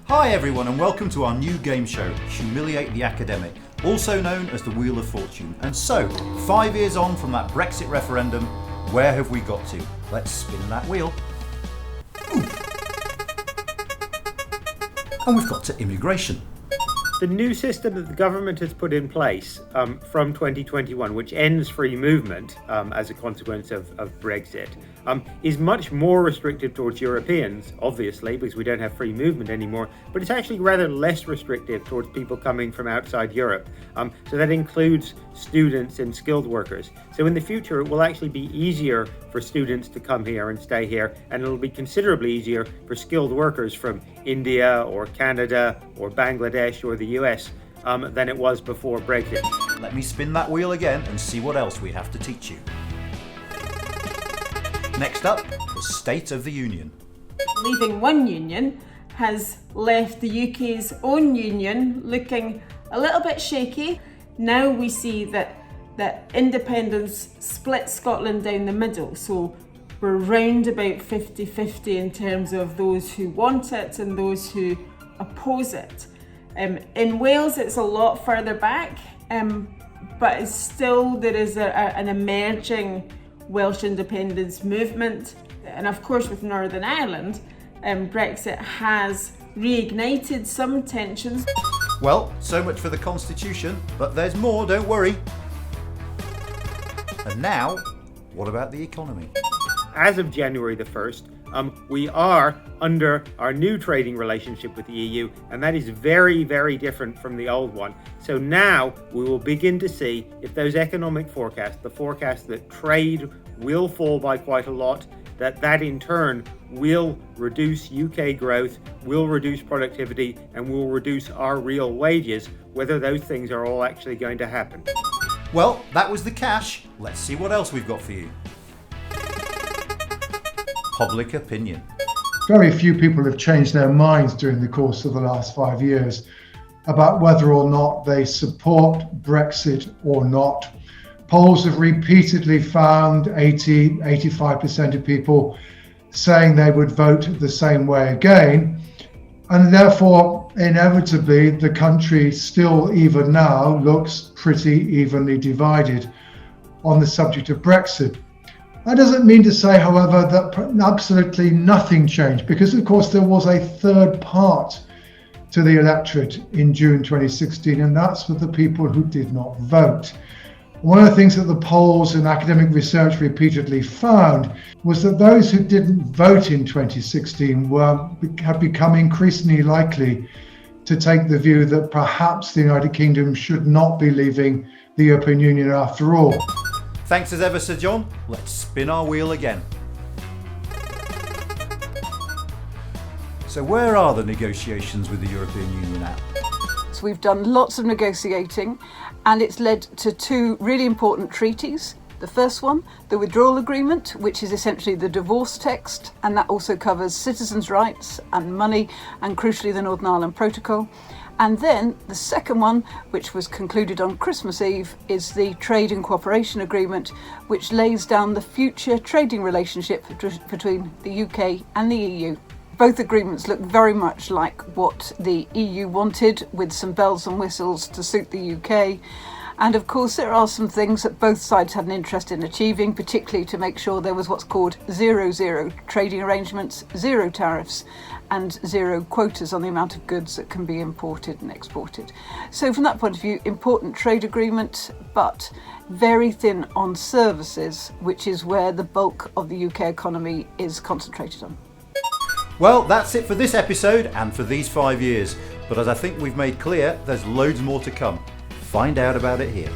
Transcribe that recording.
Hi everyone and welcome to our new game show, Humiliate the Academic, also known as the Wheel of Fortune. And so, 5 years on from that Brexit referendum, where have we got to? Let's spin that wheel. Ooh. And we've got to immigration. The new system that the government has put in place from 2021, which ends free movement as a consequence of Brexit, is much more restrictive towards Europeans, obviously, because we don't have free movement anymore, but it's actually rather less restrictive towards people coming from outside Europe. So that includes students and skilled workers. So in the future, it will actually be easier for students to come here and stay here, and it'll be considerably easier for skilled workers from India or Canada or Bangladesh or the US than it was before Brexit. Let me spin that wheel again and see what else we have to teach you. Next up, the State of the Union. Leaving one union has left the UK's own union looking a little bit shaky. Now we see that independence split Scotland down the middle, so we're round about 50-50 in terms of those who want it and those who oppose it. In Wales it's a lot further back, but it's still there is an emerging Welsh independence movement, and of course with Northern Ireland, Brexit has reignited some tensions. Well, so much for the Constitution, but there's more, don't worry. And now, what about the economy? As of January the 1st, we are under our new trading relationship with the EU, and that is very, very different from the old one. So now we will begin to see if those economic forecasts, the forecast that trade will fall by quite a lot, that in turn will reduce UK growth, will reduce productivity, and will reduce our real wages, whether those things are all actually going to happen. Well, that was the cash. Let's see what else we've got for you. Public opinion. Very few people have changed their minds during the course of the last 5 years about whether or not they support Brexit or not. Polls have repeatedly found 85% of people saying they would vote the same way again. And therefore, inevitably, the country still, even now, looks pretty evenly divided on the subject of Brexit. That doesn't mean to say, however, that absolutely nothing changed, because, of course, there was a third part to the electorate in June 2016, and that's for the people who did not vote. One of the things that the polls and academic research repeatedly found was that those who didn't vote in 2016 have become increasingly likely to take the view that perhaps the United Kingdom should not be leaving the European Union after all. Thanks as ever, Sir John. Let's spin our wheel again. So where are the negotiations with the European Union at? So we've done lots of negotiating, and it's led to two really important treaties. The first one, the Withdrawal Agreement, which is essentially the divorce text, and that also covers citizens' rights and money, and crucially the Northern Ireland Protocol. And then the second one, which was concluded on Christmas Eve, is the Trade and Cooperation Agreement, which lays down the future trading relationship between the UK and the EU. Both agreements look very much like what the EU wanted, with some bells and whistles to suit the UK. And of course, there are some things that both sides had an interest in achieving, particularly to make sure there was what's called 0-0 trading arrangements, zero tariffs, and zero quotas on the amount of goods that can be imported and exported. So from that point of view, important trade agreement, but very thin on services, which is where the bulk of the UK economy is concentrated on. Well, that's it for this episode and for these 5 years. But as I think we've made clear, there's loads more to come. Find out about it here.